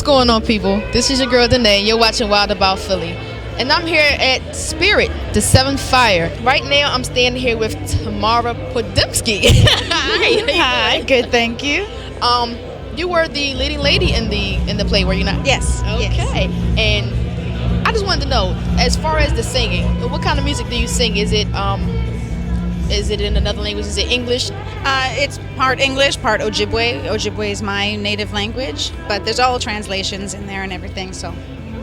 What's going on, people? This is your girl Danae. You're watching Wild About Philly, and I'm here at Spirit, the Seventh Fire. Right now, I'm standing here with Tamara Podimski. Hi, good, thank you. You were the leading lady in the play, were you not? Yes. Okay. Yes. And I just wanted to know, as far as the singing, what kind of music do you sing? Is it in another language? Is it English? It's part English, part Ojibwe. Ojibwe is my native language, but there's all translations in there and everything. So.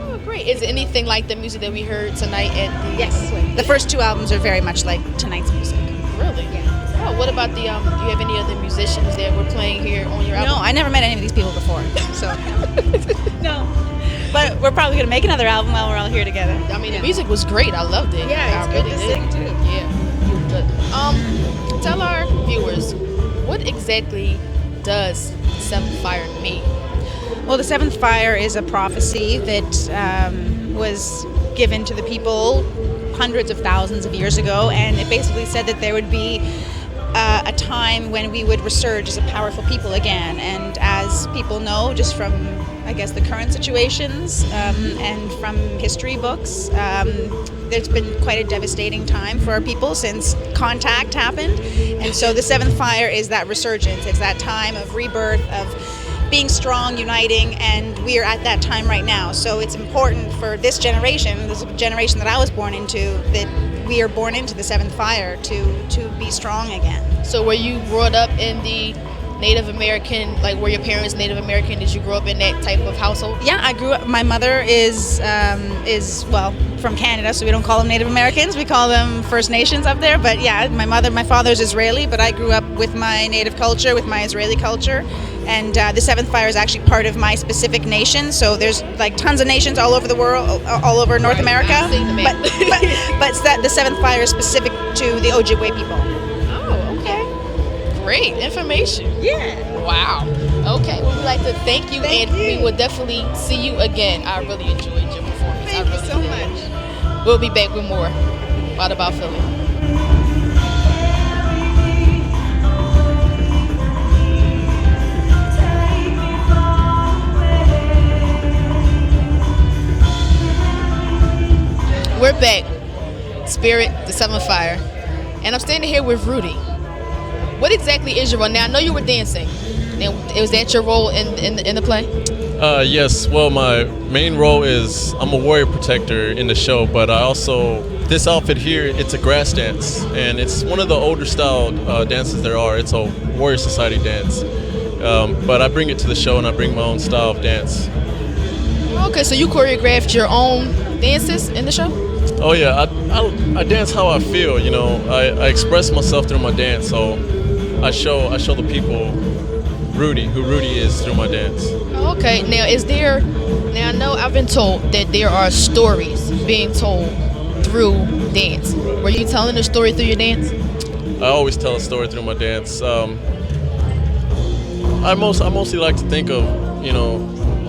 Oh, great! Is it anything like the music that we heard tonight at the? Yes. The first two albums are very much like tonight's music. Really? Yeah. Oh, what about the? Do you have any other musicians that were playing here on your album? No, I never met any of these people before. So. No. But we're probably gonna make another album while we're all here together. I mean, the music was great. I loved it. Yeah, it's I good to sing too. Yeah. But, tell our viewers, what exactly does Seventh Fire mean? Well, the Seventh Fire is a prophecy that was given to the people hundreds of thousands of years ago, and it basically said that there would be a time when we would resurge as a powerful people again. And as people know, just from, I guess, the current situations and from history books, there's been quite a devastating time for our people since contact happened. And so the Seventh Fire is that resurgence. It's that time of rebirth, of being strong, uniting, and we are at that time right now. So it's important for this generation that I was born into, that we are born into the Seventh Fire to be strong again. So were you brought up in the Native American, like were your parents Native American? Did you grow up in that type of household? Yeah, I grew up, my mother is well, from Canada, so we don't call them Native Americans, we call them First Nations up there, but yeah, my father's Israeli, but I grew up with my native culture, with my Israeli culture, and the Seventh Fire is actually part of my specific nation, so there's like tons of nations all over the world, all over North America, but the Seventh Fire is specific to the Ojibwe people. Oh, okay. Great information. Yeah. Wow. Okay, well, we'd like to thank you, Thank you. We will definitely see you again. I really enjoyed your performance. Thank you so much. We'll be back with more Wild About Philly. We're back. Spirit, the Seventh Fire. And I'm standing here with Rudy. What exactly is your role? Now, I know you were dancing. Now, was that your role in the play? Yes. Well, my main role is I'm a warrior protector in the show, but I also, this outfit here, it's a grass dance, and it's one of the older style dances there are. It's a warrior society dance, but I bring it to the show, and I bring my own style of dance. Okay, so you choreographed your own dances in the show? Oh yeah, I dance how I feel. You know, I express myself through my dance, so I show the people who Rudy is through my dance. Okay, now I know I've been told that there are stories being told through dance. Were you telling a story through your dance? I always tell a story through my dance. I mostly like to think of, you know,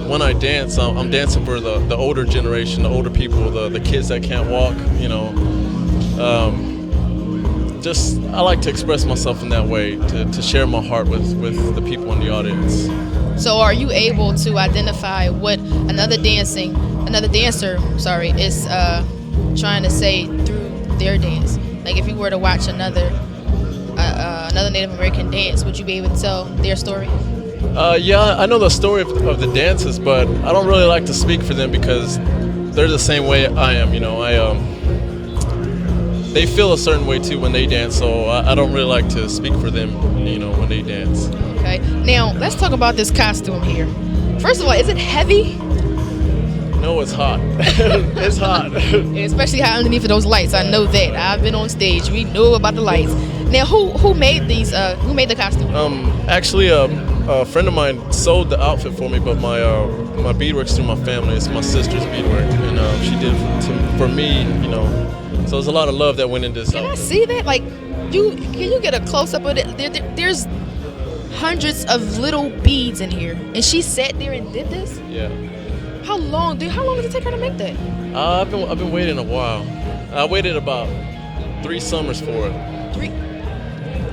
when I dance, I'm dancing for the older generation, the older people, the kids that can't walk, you know. I like to express myself in that way, to share my heart with the people in the audience. So are you able to identify what another dancer, is trying to say through their dance? Like if you were to watch another Native American dance, would you be able to tell their story? Yeah, I know the story of the dances, but I don't really like to speak for them because they're the same way I am, you know. They feel a certain way too when they dance, so I don't really like to speak for them, you know, when they dance. Okay, now let's talk about this costume here. First of all, is it heavy? No, it's hot. It's hot. Especially hot underneath of those lights. I know that. I've been on stage. We know about the lights. Now, who made these? Who made the costume? Actually, a friend of mine sewed the outfit for me, but my beadwork's through my family. It's my sister's beadwork, and she did it for me, you know. So there's a lot of love that went into this outfit. Can I see that? Like, can you get a close up of it? There's hundreds of little beads in here, and she sat there and did this. Yeah. How long did it take her to make that? I've been waiting a while. I waited about 3 summers for it.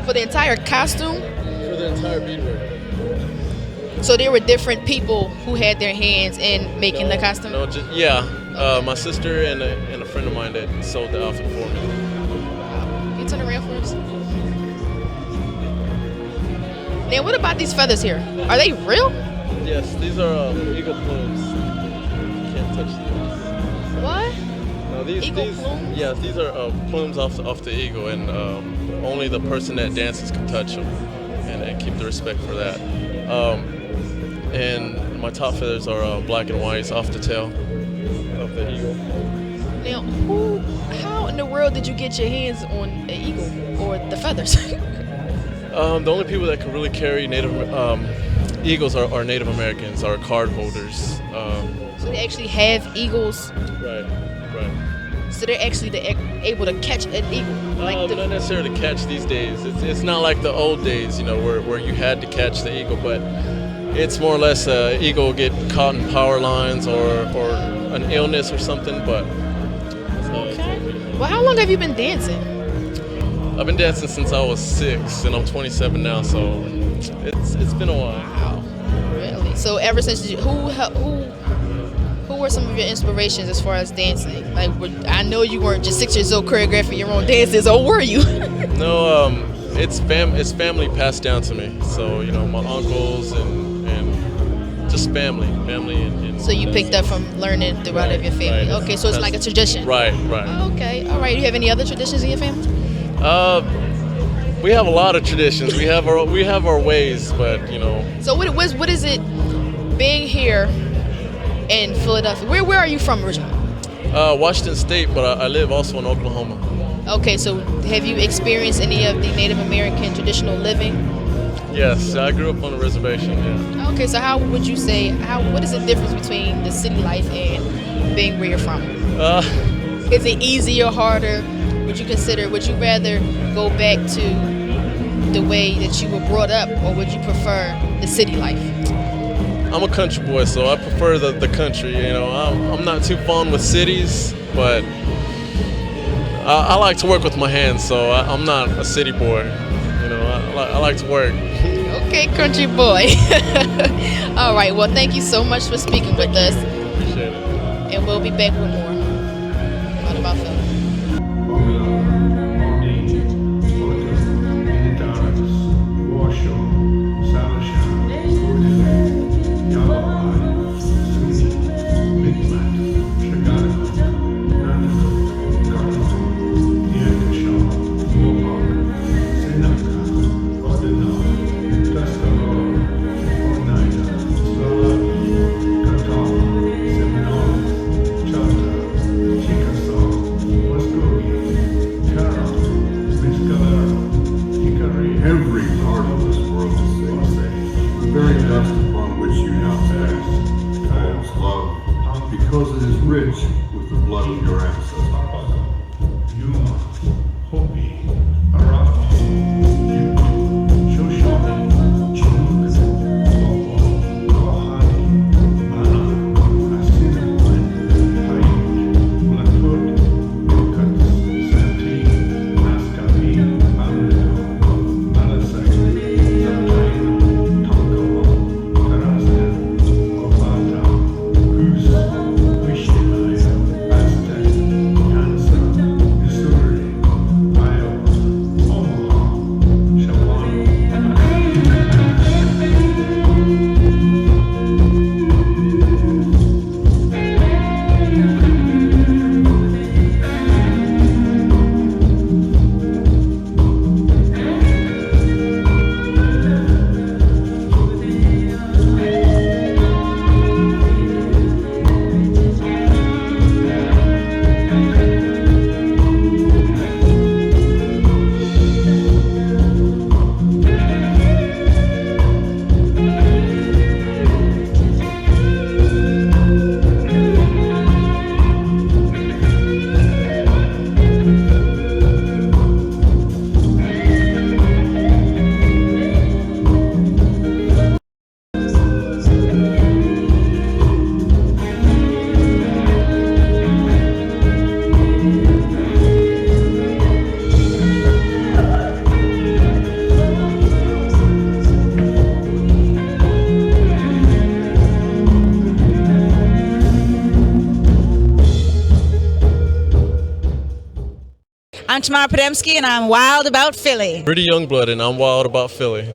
For the entire costume? For the entire beadwork. So there were different people who had their hands in making the costume. No, just, yeah. My sister and a friend of mine that sold the outfit for me. Can you turn around for us? Now, what about these feathers here? Are they real? Yes, these are eagle plumes. You can't touch them. What? No, Eagle plumes? Yes, these are plumes off the eagle, and only the person that dances can touch them, and keep the respect for that. And my top feathers are black and white off the tail of the eagle. Now, how in the world did you get your hands on an eagle or the feathers? The only people that can really carry native eagles are Native Americans, are card holders. So they actually have eagles. Right. So they're actually able to catch an eagle. Not necessarily catch these days. It's not like the old days, where you had to catch the eagle, but it's more or less eagle get caught in power lines or an illness or something. But okay. Well, how long have you been dancing? I've been dancing since I was 6, and I'm 27 now, so it's been a while. Wow, really? So ever since who were some of your inspirations as far as dancing? Like, I know you weren't just 6 years old choreographing your own dances, or were you? No, it's family passed down to me. So my uncles and just family. And so you picked up from learning throughout of your family. Right. Okay, so it's like a tradition. Right. Okay, all right. Do you have any other traditions in your family? We have a lot of traditions. We have our ways, but So what is it being here in Philadelphia? Where are you from originally? Washington State, but I live also in Oklahoma. Okay, so have you experienced any of the Native American traditional living? Yes, I grew up on a reservation. Yeah. Okay, so how would you say what is the difference between the city life and being where you're from? Is it easier, harder? Would you rather go back to the way that you were brought up, or would you prefer the city life? I'm a country boy, so I prefer the country. I'm not too fond with cities, but I like to work with my hands, so I'm not a city boy. I like to work. Okay, country boy. All right, well, thank you so much for speaking with us. Appreciate it. And we'll be back with more on About Philly. Because it is rich with the blood of your ancestors. Yuma, Hopi, Arapaho, Yuko, Shoshone, Chinook, Popo, Kohani, Ana, Assiniboine, Paiute, Blackfoot, Wokat, Santee, Naskapi, Manito, Malasek, Zaptaina, Tonkawa, Karasta, Opata, Goose, Aztec, Kansa, Missouri, I'm Tamara Podemski, and I'm wild about Philly. Pretty Youngblood, and I'm wild about Philly.